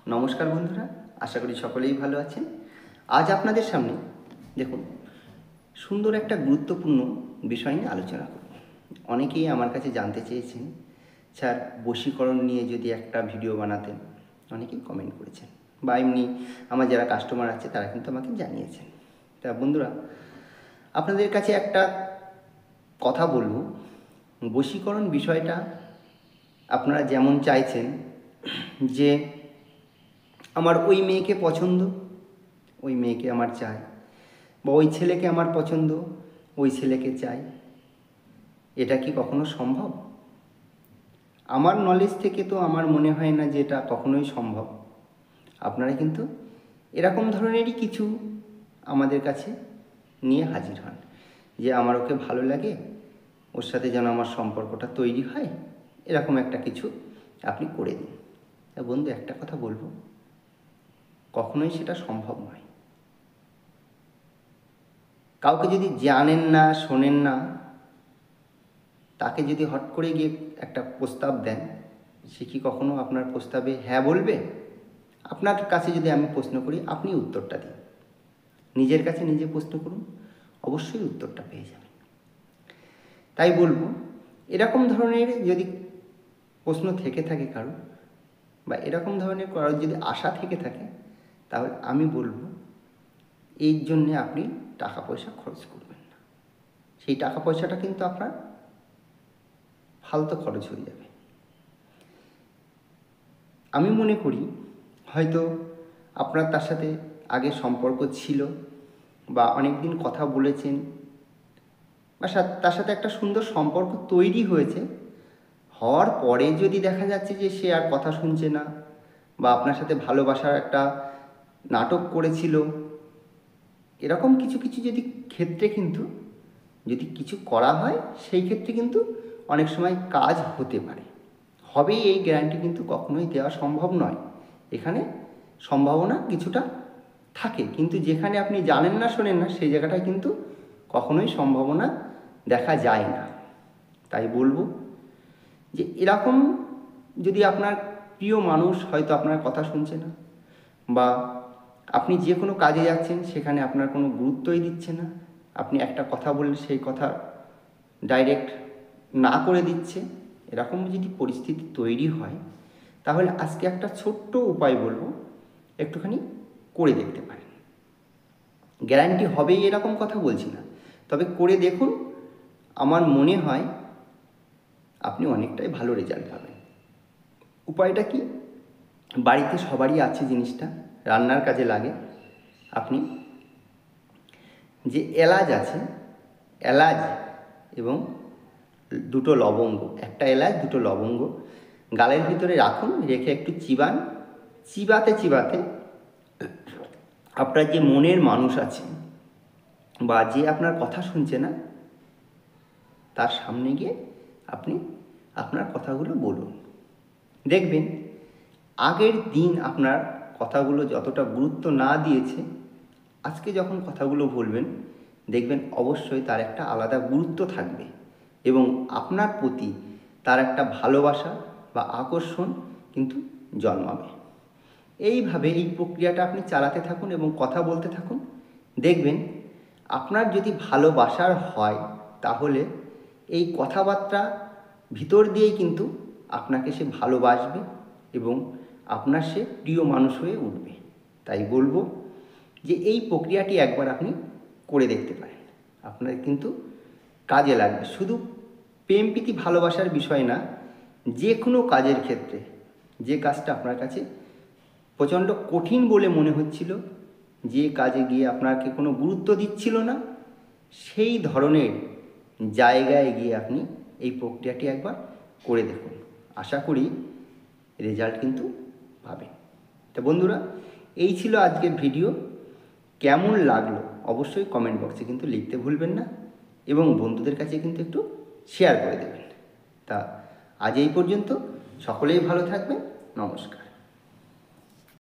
নমস্কার বন্ধুরা, আশা করি সকলেই ভালো আছেন। আজ আপনাদের সামনে দেখুন সুন্দর একটা গুরুত্বপূর্ণ বিষয় নিয়ে আলোচনা করব। অনেকেই আমার কাছে জানতে চেয়েছেন, স্যার বশীকরণ নিয়ে যদি একটা ভিডিও বানাতেন। অনেকেই কমেন্ট করেছেন বা এমনি আমার যারা কাস্টমার আছে তারা কিন্তু আমাকে জানিয়েছেন। তা বন্ধুরা, আপনাদের কাছে একটা কথা বলব, বশীকরণ বিষয়টা আপনারা যেমন চাইছেন যে আমার ওই মেয়েকে পছন্দ, ওই মেয়েকে আমার চাই, বা ওই ছেলেকে আমার পছন্দ, ওই ছেলেকে চাই, এটা কি কখনো সম্ভব? আমার নলেজ থেকে তো আমার মনে হয় না যে এটা কখনোই সম্ভব। আপনারা কিন্তু এরকম ধরনেরই কিছু আমাদের কাছে নিয়ে হাজির হন যে আমার ওকে ভালো লাগে, ওর সাথে যেন আমার সম্পর্কটা তৈরি হয়, এরকম একটা কিছু আপনি করে দিন। তা বন্ধু, একটা কথা বলবো, কখনোই সেটা সম্ভব নয়। কাউকে যদি জানেন না, শোনেন না, তাকে যদি হট করে গিয়ে একটা প্রস্তাব দেন, সে কি কখনো আপনার প্রস্তাবে হ্যাঁ বলবে? আপনার কাছে যদি আমি প্রশ্ন করি, আপনি উত্তরটা দিন। নিজের কাছে নিজে প্রশ্ন করুন, অবশ্যই উত্তরটা পেয়ে যাবেন। তাই বলবো, এরকম ধরনের যদি প্রশ্ন থেকে থাকে কারো, বা এরকম ধরনের কারোর যদি আশা থেকে থাকে, তাহলে আমি বলবো এই জন্যে আপনি টাকা পয়সা খরচ করবেন না। সেই টাকা পয়সাটা কিন্তু আপনার ফালতু খরচ হয়ে যাবে। আমি মনে করি হয়তো আপনার তার সাথে আগে সম্পর্ক ছিল, বা অনেক দিন কথা বলেছেন, বা তার সাথে একটা সুন্দর সম্পর্ক তৈরি হয়েছে। হওয়ার পরে যদি দেখা যাচ্ছে যে সে আর কথা শুনছে না, বা আপনার সাথে ভালোবাসার একটা নাটক করেছিল, এরকম কিছু কিছু যদি ক্ষেত্রে কিন্তু যদি কিছু করা হয়, সেই ক্ষেত্রে কিন্তু অনেক সময় কাজ হতে পারে। হবে এই গ্যারান্টি কিন্তু কখনোই দেওয়া সম্ভব নয়। এখানে সম্ভাবনা কিছুটা থাকে, কিন্তু যেখানে আপনি জানেন না, শোনেন না, সেই জায়গাটায় কিন্তু কখনোই সম্ভাবনা দেখা যায় না। তাই বলবো যে এরকম যদি আপনার প্রিয় মানুষ হয়তো আপনার কথা শুনছে না, বা আপনি যে কোনো কাজে যাচ্ছেন সেখানে আপনার কোনো গুরুত্বই দিচ্ছে না, আপনি একটা কথা বললে সেই কথা ডাইরেক্ট না করে দিচ্ছে, এরকম যদি পরিস্থিতি তৈরি হয়, তাহলে আজকে একটা ছোট্ট উপায় বলবো, একটুখানি করে দেখতে পারেন। গ্যারান্টি হবেই এরকম কথা বলছি না, তবে করে দেখুন, আমার মনে হয় আপনি অনেকটাই ভালো রেজাল্ট পাবেন। উপায়টা কি? বাড়িতে সবারই আছে জিনিসটা, রান্নার কাজে লাগে। আপনি যে এলাচ আছে, এলাচ এবং দুটো লবঙ্গ, একটা এলাচ দুটো লবঙ্গ গালের ভিতরে রাখুন, রেখে একটু চিবান। চিবাতে চিবাতে আপনার যে মনের মানুষ আছে, বা যে আপনার কথা শুনছে না, তার সামনে গিয়ে আপনি আপনার কথাগুলো বলুন। দেখবেন আগের দিন আপনার কথাগুলো যতটা গুরুত্ব না দিয়েছে, আজকে যখন কথাগুলো বলবেন, দেখবেন অবশ্যই তার একটা আলাদা গুরুত্ব থাকবে, এবং আপনার প্রতি তার একটা ভালোবাসা বা আকর্ষণ কিন্তু জন্মাবে। এইভাবে এই প্রক্রিয়াটা আপনি চালাতে থাকুন এবং কথা বলতে থাকুন। দেখবেন আপনার যদি ভালোবাসার হয়, তাহলে এই কথাবার্তা ভিতর দিয়েই কিন্তু আপনাকে সে ভালোবাসবে, এবং আপনার সে প্রিয় মানুষ হয়ে উঠবে। তাই বলবো যে এই প্রক্রিয়াটি একবার আপনি করে দেখতে পারেন, আপনার কিন্তু কাজে লাগবে। শুধু প্রেম প্রীতি ভালোবাসার বিষয় না, যে কোনো কাজের ক্ষেত্রে যে কাজটা আপনার কাছে প্রচণ্ড কঠিন বলে মনে হচ্ছিল, যে কাজে গিয়ে আপনাকে কোনো গুরুত্ব দিচ্ছিল না, সেই ধরনের জায়গায় গিয়ে আপনি এই প্রক্রিয়াটি একবার করে দেখুন। আশা করি রেজাল্ট কিন্তু পাবেন। তা বন্ধুরা, এই ছিল আজকের ভিডিও। কেমন লাগলো অবশ্যই কমেন্ট বক্সে কিন্তু লিখতে ভুলবেন না, এবং বন্ধুদের কাছে কিন্তু একটু শেয়ার করে দেবেন। তা আজ এই পর্যন্ত, সকলেই ভালো থাকবেন। নমস্কার।